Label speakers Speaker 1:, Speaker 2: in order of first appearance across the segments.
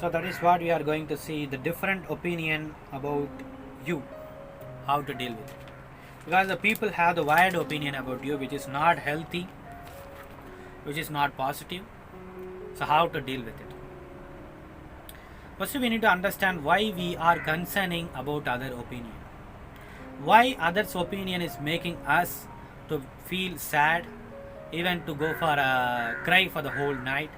Speaker 1: So that is what we are going to see, the different opinion about you, how to deal with it. Because the people have the wide opinion about you, which is not healthy, which is not positive. So how to deal with it? First, we need to understand why we are concerning about other opinion. Why others' opinion is making us to feel sad, even to go for a cry for the whole night.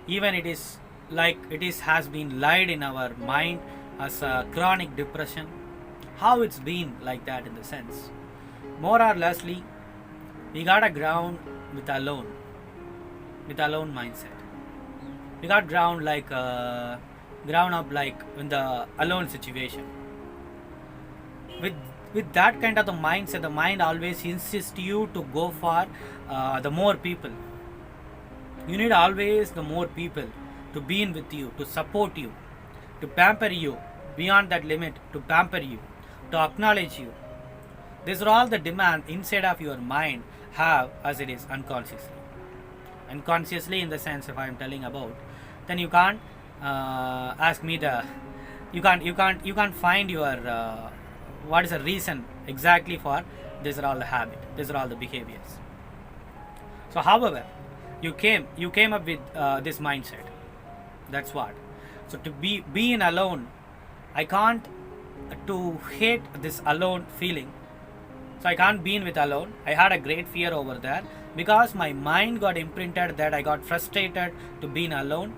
Speaker 1: Even it is like it is has been lied in our mind as a chronic depression. How it's been like that in the sense. More or lessly, we got a ground with alone mindset. We got ground like ground up like in the alone situation. With that kind of the mindset, the mind always insists you to go for the more people. You need always the more people to be in with you, to support you, to pamper you beyond that limit, to pamper you, to acknowledge you. These are all the demand inside of your mind have as it is unconsciously. Unconsciously in the sense if I am telling about, then you can't ask me the you can't find your what is the reason exactly for these are all the habit, these are all the behaviors. So however you came up with this mindset. That's what. So to be in alone, I can't to hate this alone feeling. So I can't be in with alone. I had a great fear over there because my mind got imprinted that I got frustrated to being alone.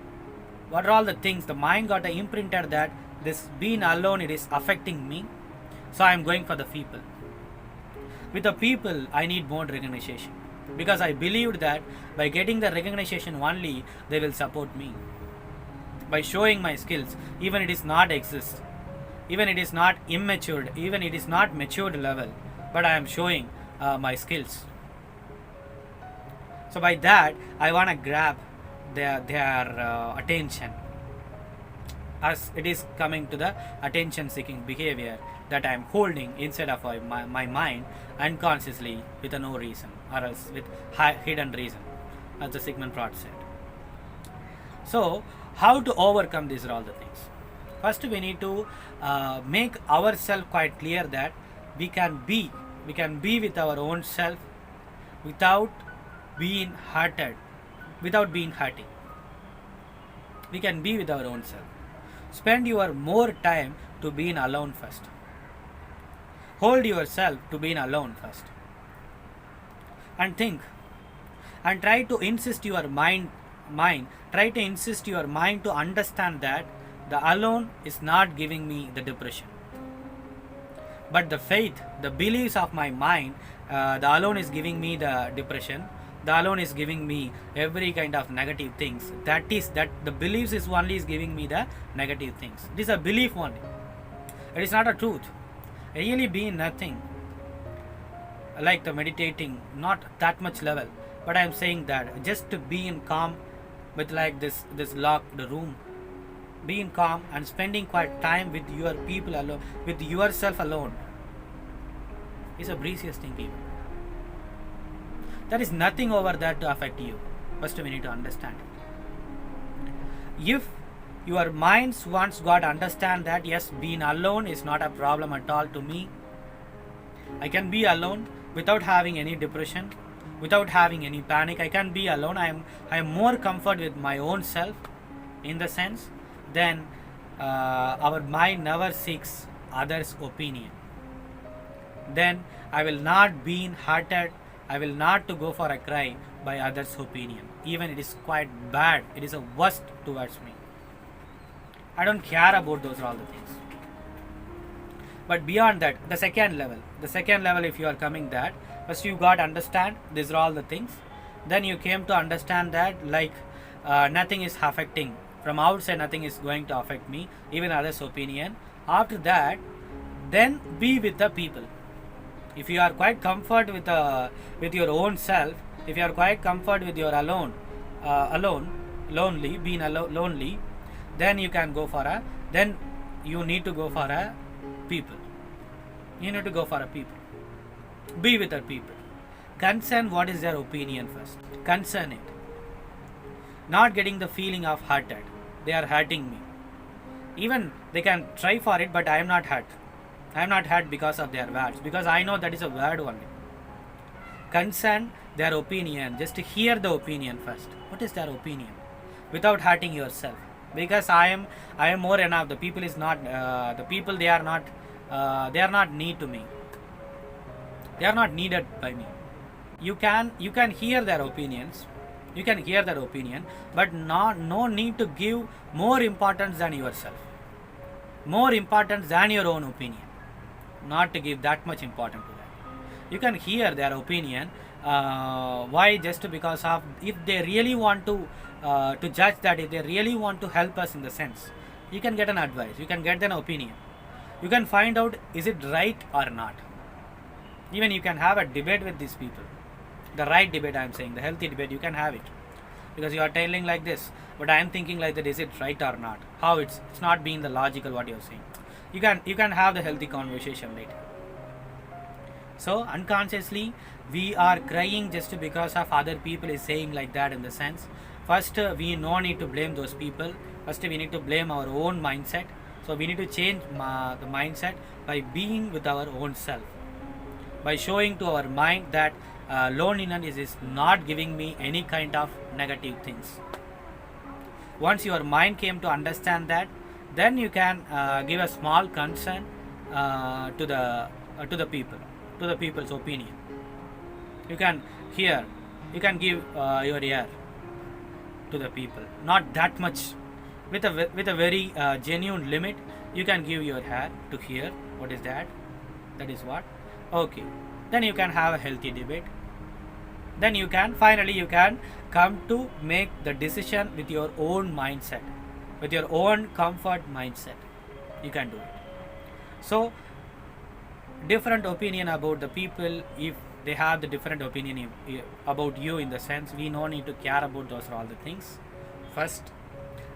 Speaker 1: What are all the things the mind got imprinted that this being alone it is affecting me. So I am going for the people. With the people I need more recognition because I believed that by getting the recognition only they will support me. By showing my skills, even it is not exist, even it is not immature, even it is not matured level, but I am showing my skills. So by that I want to grab their attention, as it is coming to the attention seeking behavior that I am holding inside of my mind unconsciously with no reason or else with hidden reason, as the Sigmund Freud said. So how to overcome these are all the things. First we need to make ourselves quite clear that we can be with our own self without being hurted, without being hurting. We can be with our own self. Spend your more time to being alone first. Hold yourself to being alone first. And think. And try to insist your mind to understand that the alone is not giving me the depression. But the faith, the beliefs of my mind, the alone is giving me the depression. The alone is giving me every kind of negative things. That the beliefs is only is giving me the negative things. It is a belief only. It is not a truth. Really being nothing. Like the meditating, not that much level. But I am saying that just to be in calm with like this locked room. Being calm and spending quiet time with your people alone, with yourself alone, is a precious thing, people. There is nothing over there to affect you. First, we need to understand it. If your minds once got understand that yes, being alone is not a problem at all to me. I can be alone without having any depression, without having any panic. I can be alone. I am more comfort with my own self, in the sense. Then our mind never seeks others' opinion. Then I will not be hurted. I will not to go for a cry by others' opinion. Even it is quite bad. It is a worst towards me. I don't care about those all the things. But beyond that, the second level, if you are coming that, first you got understand these are all the things. Then you came to understand that like nothing is affecting. From outside nothing is going to affect me, even others' opinion. After that, then be with the people. If you are quite comfort with your own self, if you are quite comfort with your lonely, then you can go for then you need to go for a people. You need to go for a people. Be with the people. Concern what is their opinion first. Concern it. Not getting the feeling of hurted. they are hurting me. Even they can try for it, but I am not hurt. I am not hurt because of their words, because I know that is a word only. Concern their opinion, just to hear the opinion first. What is their opinion? Without hurting yourself. Because I am more enough. The people is not the people. They are not need to me. They are not needed by me. You can hear their opinions. You can hear their opinion, but no need to give more importance than yourself. More importance than your own opinion. Not to give that much importance to that. You can hear their opinion. Why? Just because of, if they really want to judge that, if they really want to help us in the sense, you can get an advice. You can get an opinion. You can find out, is it right or not. Even you can have a debate with these people. The right debate, I am saying, the healthy debate, you can have it. Because you are telling like this, but I am thinking like that, is it right or not? How it's not being the logical what you are saying. You can have the healthy conversation later. So unconsciously we are crying just because of other people is saying like that, in the sense. First we no need to blame those people. First we need to blame our own mindset. So we need to change the mindset by being with our own self. By showing to our mind that loneliness is not giving me any kind of negative things. Once your mind came to understand that, then you can give a small concern to the people, to the people's opinion. You can hear, you can give your ear to the people, not that much, with a very genuine limit. You can give your ear to hear what is that. That is what. Okay, then you can have a healthy debate. Then you can finally come to make the decision with your own mindset, with your own comfort mindset. You can do it. So different opinion about the people, if they have the different opinion about you, in the sense, we no need to care about those all the things. First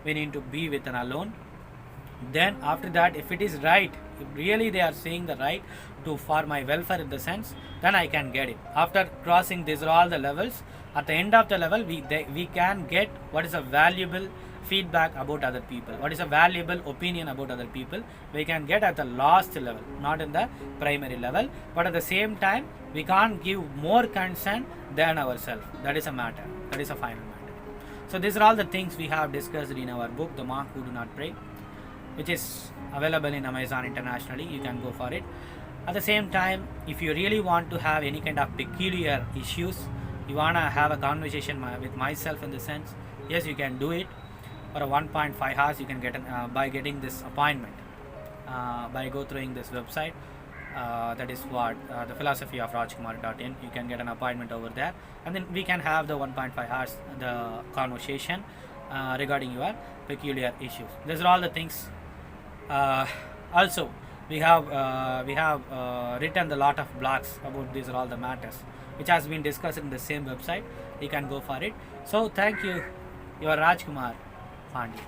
Speaker 1: we need to be with an alone. Then after that, if it is right, if really they are saying the right for my welfare, in the sense, then I can get it. After crossing these are all the levels, at the end of the level we can get what is a valuable feedback about other people, what is a valuable opinion about other people. We can get at the last level, not in the primary level. But at the same time, we can't give more concern than ourselves. That is a matter. That is a final matter. So these are all the things we have discussed in our book, The Monk Who Do Not Pray, which is available in Amazon internationally. You can go for it. At the same time, if you really want to have any kind of peculiar issues, you want to have a conversation with myself, in the sense, yes, you can do it. For a 1.5 hours, you can get by getting this appointment, by go through this website. That is what the philosophy of Rajkumar.in. You can get an appointment over there, and then we can have the 1.5 hours the conversation regarding your peculiar issues. These are all the things. Also, we have written a lot of blogs about these are all the matters, which has been discussed in the same website. You can go for it. So thank you, your Rajkumar Pandey.